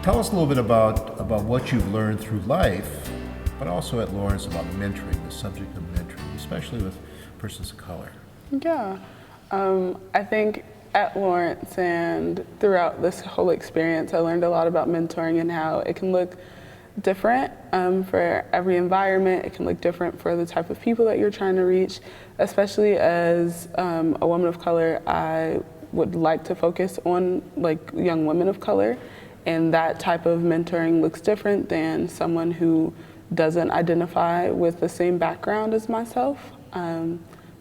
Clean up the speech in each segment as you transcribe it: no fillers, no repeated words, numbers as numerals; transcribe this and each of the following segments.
Tell us a little bit about what you've learned through life, but also at Lawrence about mentoring, the subject of mentoring, especially with persons of color. Yeah, I think at Lawrence and throughout this whole experience, I learned a lot about mentoring and how it can look different for every environment. It can look different for the type of people that you're trying to reach. Especially as a woman of color, I would like to focus on like young women of color, and that type of mentoring looks different than someone who doesn't identify with the same background as myself,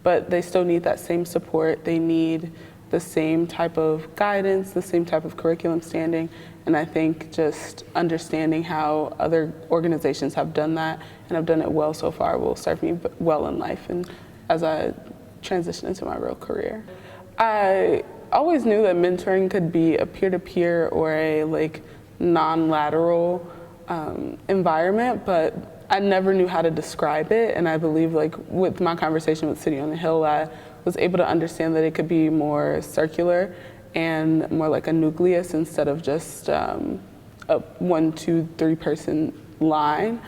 but they still need that same support. They need the same type of guidance, the same type of curriculum standing, and I think just understanding how other organizations have done that and have done it well so far will serve me well in life and as I transition into my real career. I always knew that mentoring could be a peer-to-peer or a like non-lateral environment, but I never knew how to describe it. And I believe like with my conversation with City on the Hill, I was able to understand that it could be more circular and more like a nucleus instead of just a 1, 2, 3 person line.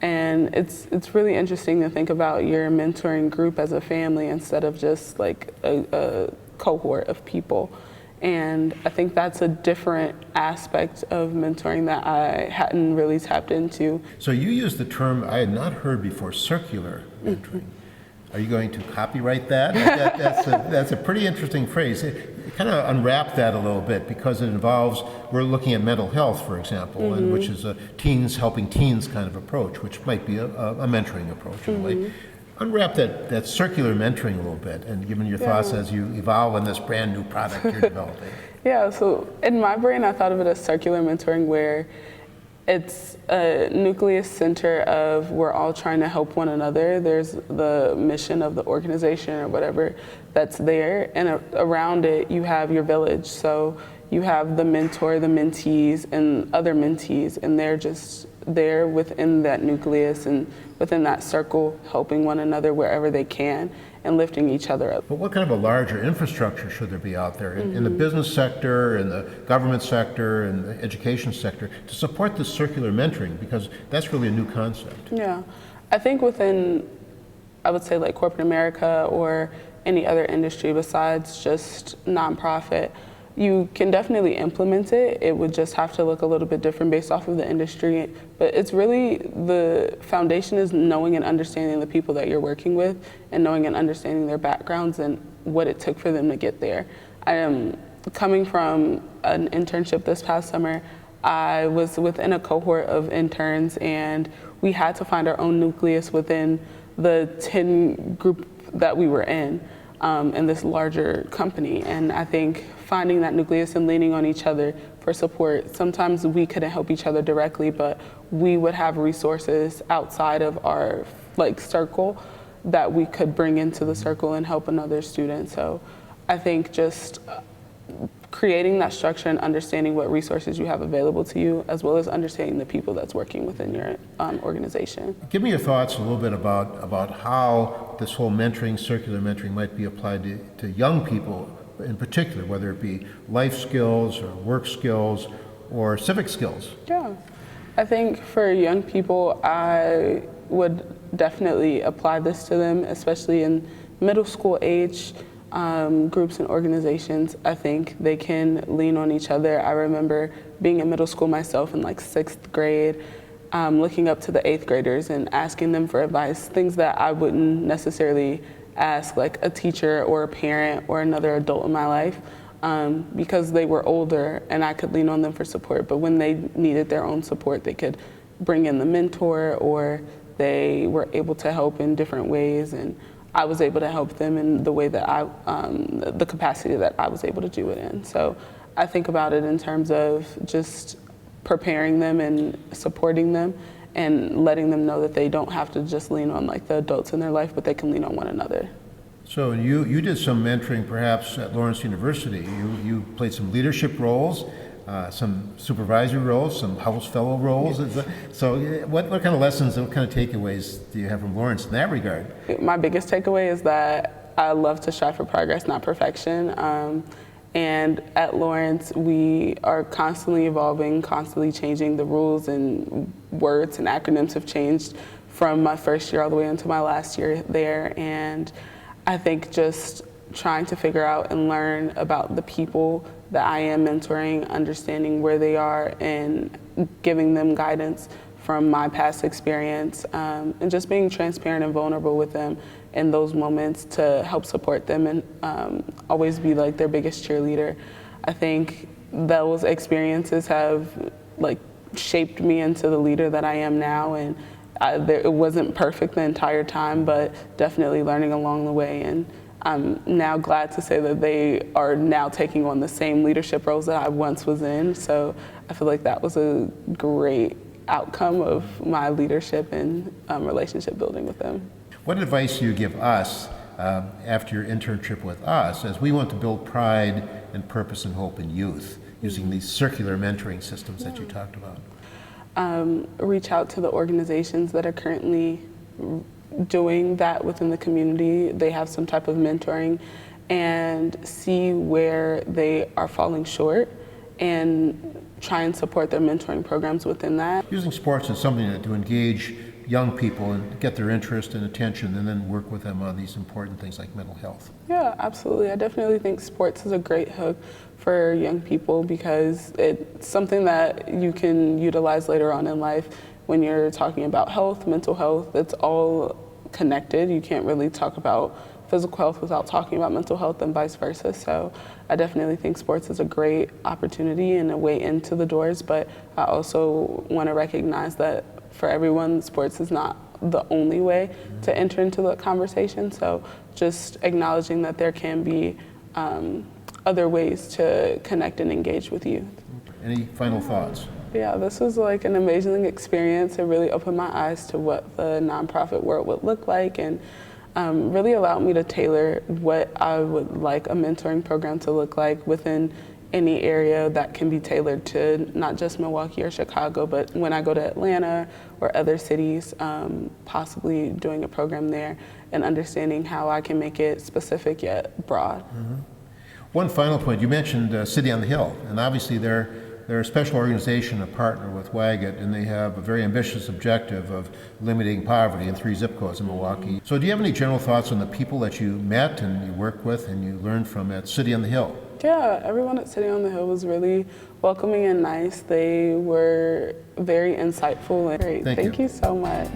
And it's really interesting to think about your mentoring group as a family instead of just like a cohort of people. And I think that's a different aspect of mentoring that I hadn't really tapped into. So you used the term I had not heard before, circular mentoring. Are you going to copyright that? That's a pretty interesting phrase. Kind of unwrap that a little bit, because it involves, we're looking at mental health, for example, and which is a teens helping teens kind of approach, which might be a mentoring approach in a way. Unwrap that circular mentoring a little bit, and give me your thoughts as you evolve in this brand new product you're developing. Yeah, so in my brain, I thought of it as circular mentoring, where it's a nucleus center of we're all trying to help one another. There's the mission of the organization or whatever that's there, and around it you have your village. So you have the mentor, the mentees, and other mentees, and they're just there within that nucleus and within that circle, helping one another wherever they can and lifting each other up. But what kind of a larger infrastructure should there be out there in the business sector, in the government sector, in the education sector to support this circular mentoring? Because that's really a new concept. Yeah, I think within, I would say like corporate America or any other industry besides just nonprofit, you can definitely implement it. It would just have to look a little bit different based off of the industry. But it's really, the foundation is knowing and understanding the people that you're working with and knowing and understanding their backgrounds and what it took for them to get there. I am coming from an internship this past summer. I was within a cohort of interns, and we had to find our own nucleus within the 10 group that we were in this larger company. And I think finding that nucleus and leaning on each other for support. Sometimes we couldn't help each other directly, but we would have resources outside of our like circle that we could bring into the circle and help another student. So I think just creating that structure and understanding what resources you have available to you, as well as understanding the people that's working within your organization. Give me your thoughts a little bit about how this whole mentoring, circular mentoring, might be applied to young people in particular, whether it be life skills or work skills or civic skills. Yeah, I think for young people, I would definitely apply this to them, especially in middle school age. Groups and organizations, I think they can lean on each other. I remember being in middle school myself in like 6th grade, looking up to the 8th graders and asking them for advice, things that I wouldn't necessarily ask like a teacher or a parent or another adult in my life, because they were older and I could lean on them for support. But when they needed their own support, they could bring in the mentor, or they were able to help in different ways, and I was able to help them in the way that the capacity that I was able to do it in. So I think about it in terms of just preparing them and supporting them and letting them know that they don't have to just lean on like the adults in their life, but they can lean on one another. So you did some mentoring perhaps at Lawrence University. You played some leadership roles, some supervisory roles, some house fellow roles. Yes. So what kind of lessons, what kind of takeaways do you have from Lawrence in that regard? My biggest takeaway is that I love to strive for progress, not perfection. And at Lawrence, we are constantly evolving, constantly changing. The rules and words and acronyms have changed from my first year all the way into my last year there. And I think just trying to figure out and learn about the people that I am mentoring, understanding where they are and giving them guidance from my past experience, and just being transparent and vulnerable with them in those moments to help support them and always be like their biggest cheerleader. I think those experiences have like shaped me into the leader that I am now, and it wasn't perfect the entire time, but definitely learning along the way. And I'm now glad to say that they are now taking on the same leadership roles that I once was in. So I feel like that was a great outcome of my leadership and relationship building with them. What advice do you give us after your internship with us as we want to build pride and purpose and hope in youth using these circular mentoring systems that you talked about? Reach out to the organizations that are currently doing that within the community. They have some type of mentoring, and see where they are falling short and try and support their mentoring programs within that. Using sports as something to engage young people and get their interest and attention, and then work with them on these important things like mental health. Yeah, absolutely. I definitely think sports is a great hook for young people because it's something that you can utilize later on in life when you're talking about health, mental health. It's all connected. You can't really talk about physical health without talking about mental health and vice versa. So I definitely think sports is a great opportunity and a way into the doors, but I also want to recognize that for everyone, sports is not the only way to enter into the conversation. So just acknowledging that there can be other ways to connect and engage with youth. Any final thoughts? Yeah, this was like an amazing experience. It really opened my eyes to what the nonprofit world would look like, and really allowed me to tailor what I would like a mentoring program to look like within any area that can be tailored to not just Milwaukee or Chicago, but when I go to Atlanta or other cities, possibly doing a program there and understanding how I can make it specific yet broad. Mm-hmm. One final point, you mentioned City on the Hill, and obviously they're a special organization, a partner with WAGET, and they have a very ambitious objective of limiting poverty in 3 zip codes in Milwaukee. So do you have any general thoughts on the people that you met and you worked with and you learned from at City on the Hill? Yeah, everyone at City on the Hill was really welcoming and nice. They were very insightful and great. Thank you so much.